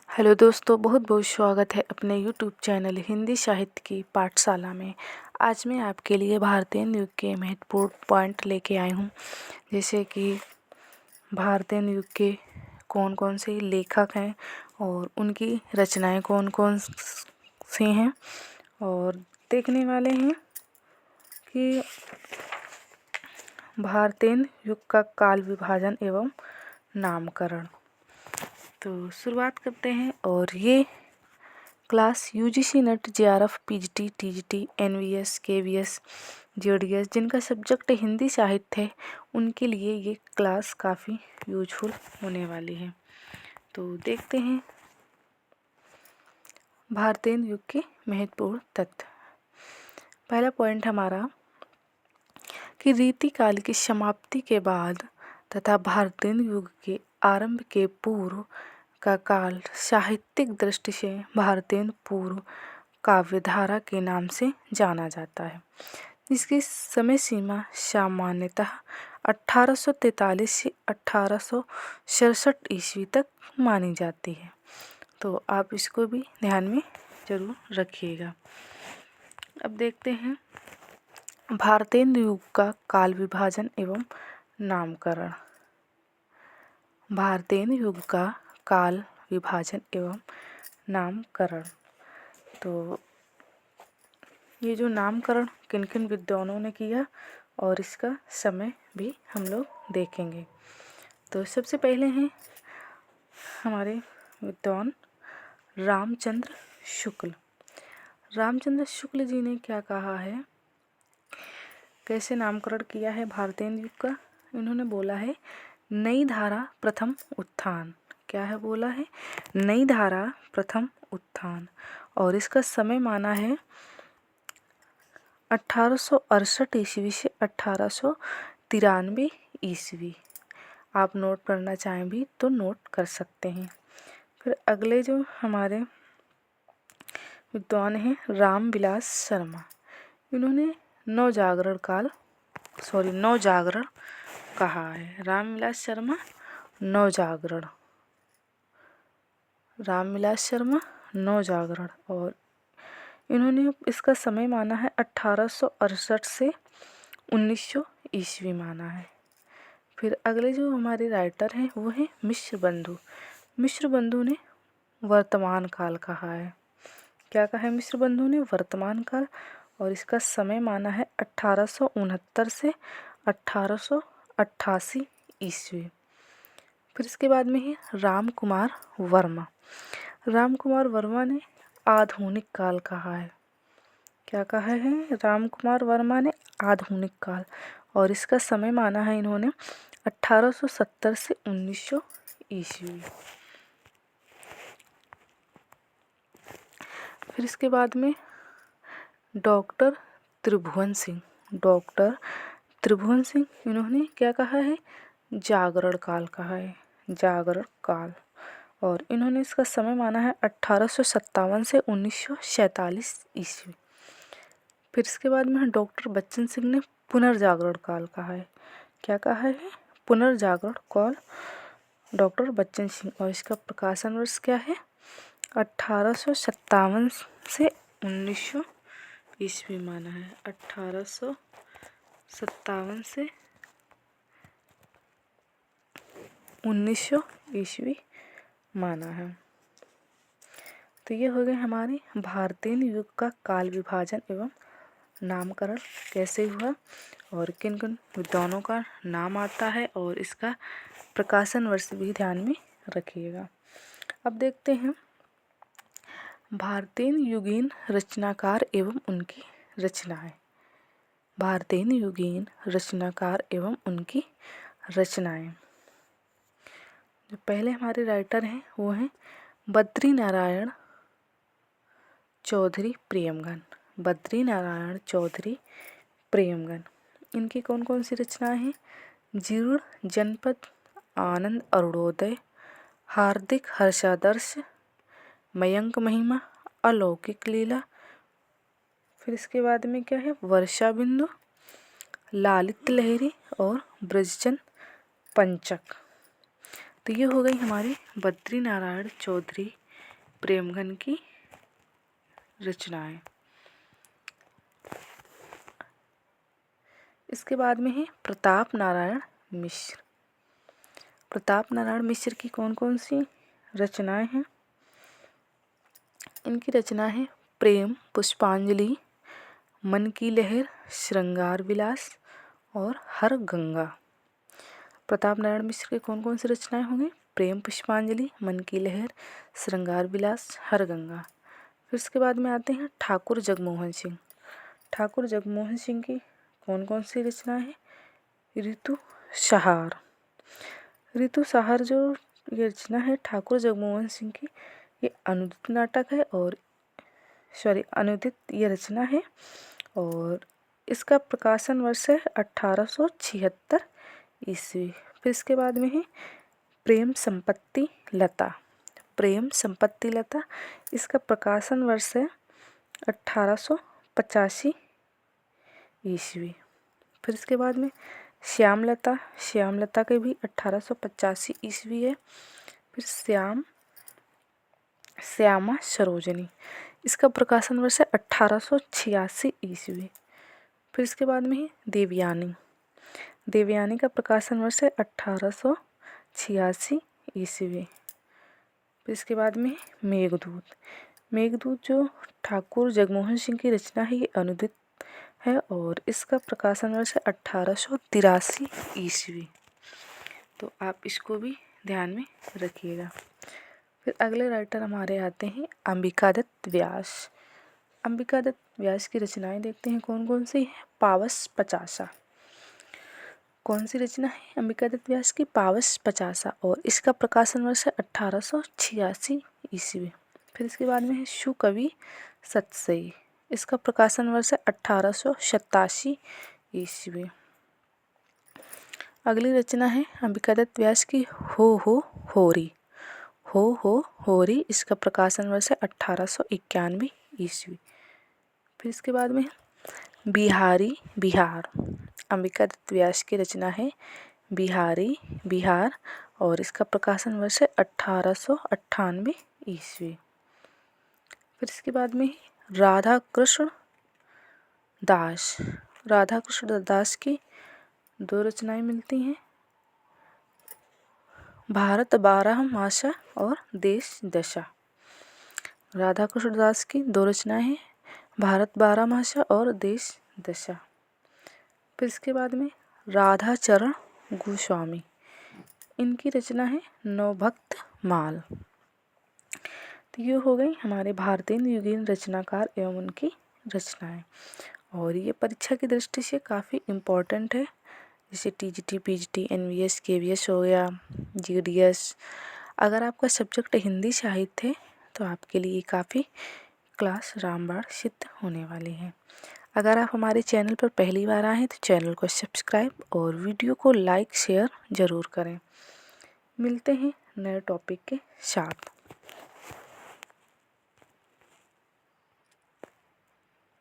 Hello दोस्तों, बहुत बहुत स्वागत है अपने यूट्यूब चैनल हिंदी साहित्य की पाठशाला में। आज मैं आपके लिए भारतीय युग के महत्वपूर्ण पॉइंट लेके आई हूँ, जैसे कि भारतीय युग के कौन कौन से लेखक हैं और उनकी रचनाएं कौन कौन सी हैं, और देखने वाले हैं कि भारतीय युग का काल विभाजन एवं नामकरण। तो शुरुआत करते हैं। और ये class UGC NET JRF PGT TGT NVS KVS JDS जिनका सब्जेक्ट हिंदी साहित्य है, उनके लिए ये क्लास काफ़ी यूजफुल होने वाली है। तो देखते हैं भारतीय युग के महत्वपूर्ण तथ्य। पहला पॉइंट हमारा कि रीतिकाल की समाप्ति के बाद तथा भारतीय युग के आरंभ के पूर्व का काल साहित्यिक दृष्टि से भारतीय पूर्व काव्यधारा के नाम से जाना जाता है, जिसकी समय सीमा सामान्यतः 1843 से 1867 ईस्वी तक मानी जाती है। तो आप इसको भी ध्यान में जरूर रखिएगा। अब देखते हैं भारतीय युग का काल विभाजन एवं नामकरण। भारतीय युग का काल विभाजन एवं नामकरण। तो ये जो नामकरण किन किन विद्वानों ने किया और इसका समय भी हम लोग देखेंगे। तो सबसे पहले हैं हमारे विद्वान रामचंद्र शुक्ल। रामचंद्र शुक्ल जी ने क्या कहा है, कैसे नामकरण किया है भारतीय युग का। इन्होंने बोला है नई धारा प्रथम उत्थान। क्या है बोला है, नई धारा प्रथम उत्थान, और इसका समय माना है 1868 ईस्वी से 1893 ईस्वी। आप नोट करना चाहें भी तो नोट कर सकते हैं। फिर अगले जो हमारे विद्वान हैं रामविलास शर्मा। इन्होंने नवजागरण कहा है। रामविलास शर्मा नवजागरण, और इन्होंने इसका समय माना है 1868 से 1900 ईस्वी माना है। फिर अगले जो हमारे राइटर हैं वो हैं मिश्र बंधु। मिश्र बंधु ने वर्तमान काल कहा है। क्या कहा है मिश्र बंधु ने, वर्तमान काल, और इसका समय माना है 1869 से 1888 ईस्वी। फिर इसके बाद में है राम कुमार वर्मा। राम कुमार वर्मा ने आधुनिक काल कहा है। क्या कहा है राम कुमार वर्मा ने, आधुनिक काल, और इसका समय माना है इन्होंने 1870 से 1900 ईस्वी। फिर इसके बाद में डॉक्टर त्रिभुवन सिंह। इन्होंने क्या कहा है, जागरण काल कहा है, जागरण काल, और इन्होंने इसका समय माना है 1857 से 1947 ईस्वी। फिर इसके बाद में डॉक्टर बच्चन सिंह ने पुनर्जागरण काल कहा है। क्या कहा है, पुनर्जागरण काल, डॉक्टर बच्चन सिंह, और इसका प्रकाशन वर्ष क्या है 1857 से 1900 ईस्वी माना है। 1857 से 1900 ईस्वी माना है। तो ये हो गए हमारे भारतीय युग का काल विभाजन एवं नामकरण कैसे हुआ और किन किन विद्वानों का नाम आता है, और इसका प्रकाशन वर्ष भी ध्यान में रखिएगा। अब देखते हैं भारतीय युगीन रचनाकार एवं उनकी रचनाएं। भारतीय युगीन रचनाकार एवं उनकी रचनाएं। जो पहले हमारे राइटर हैं वो हैं बद्री नारायण चौधरी प्रेमगन। इनकी कौन कौन सी रचनाएं हैं, जीर्ण जनपद, आनंद अरुणोदय, हार्दिक हर्षादर्श, मयंक महिमा, अलौकिक लीला। फिर इसके बाद में क्या है, वर्षा बिंदु, लालित लहरी और ब्रजचंद पंचक। तो ये हो गई हमारी बद्री नारायण चौधरी प्रेमघन की रचनाएं। इसके बाद में है प्रताप नारायण मिश्र। प्रताप नारायण मिश्र की कौन कौन सी रचनाएं हैं? इनकी रचना है प्रेम पुष्पांजलि, मन की लहर, श्रृंगार विलास और हर गंगा। प्रताप नारायण मिश्र के कौन कौन सी रचनाएं होंगी? प्रेम पुष्पांजलि, मन की लहर, श्रृंगार विलास, हर गंगा। फिर इसके बाद में आते हैं ठाकुर जगमोहन सिंह। ठाकुर जगमोहन सिंह की कौन कौन सी रचनाएं हैं? ऋतु सहार। ऋतु सहार जो ये रचना है ठाकुर जगमोहन सिंह की, ये अनुदित नाटक है और अनुदित ये रचना है और इसका प्रकाशन वर्ष है 1876 ईस्वी। फिर इसके बाद में है प्रेम संपत्ति लता। प्रेम संपत्ति लता, इसका प्रकाशन वर्ष है 1885 ईस्वी। फिर इसके बाद में श्यामलता। श्यामलता के भी 1885 ईस्वी है। फिर श्यामा सरोजनी, इसका प्रकाशन वर्ष है 1886 ईस्वी। फिर इसके बाद में है देवयानी। देवयानी का प्रकाशन वर्ष है 1886 ईस्वी। फिर इसके बाद में मेघदूत। मेघदूत जो ठाकुर जगमोहन सिंह की रचना है, ये अनुदित है और इसका प्रकाशन वर्ष है 1883 ईस्वी। तो आप इसको भी ध्यान में रखिएगा। फिर अगले राइटर हमारे आते हैं अंबिकादत्त व्यास। अंबिकादत्त व्यास की रचनाएं देखते हैं कौन कौन सी है। पावस पचासा। कौन सी रचना है अंबिकादत्त व्यास की? पावस पचासा और इसका प्रकाशन वर्ष है 1886 ईस्वी। फिर इसके बाद में है सुकवि सतसई। इसका प्रकाशन वर्ष है 1887 ईस्वी। अगली रचना है अंबिकादत्त व्यास की हो होरी। हो होरी, इसका प्रकाशन वर्ष है 1891 ईस्वी। फिर इसके बाद में बिहारी बिहार। अंबिकादत्त व्यास की रचना है बिहारी बिहार और इसका प्रकाशन वर्ष है 1898 ईस्वी। फिर इसके बाद में राधा कृष्ण दास। राधा कृष्ण दास की दो रचनाएं मिलती हैं, भारत 12 मासा और देश दशा। राधा कृष्ण दास की दो रचनाएं हैं, भारत 12 मासा और देश दशा। फिर इसके बाद में राधा चरण गोस्वामी। इनकी रचना है नवभक्त माल। तो ये हो गई हमारे भारतीय युगीन रचनाकार एवं उनकी रचनाएं और ये परीक्षा की दृष्टि से काफ़ी इम्पोर्टेंट है। जैसे टीजीटी, पीजीटी, एनवीएस, केवीएस हो गया, जीडीएस। अगर आपका सब्जेक्ट हिंदी साहित्य है तो आपके लिए काफ़ी क्लास रामबाण सिद्ध होने वाली है। अगर आप हमारे चैनल पर पहली बार आए हैं तो चैनल को सब्सक्राइब और वीडियो को लाइक शेयर ज़रूर करें। मिलते हैं नए टॉपिक के साथ।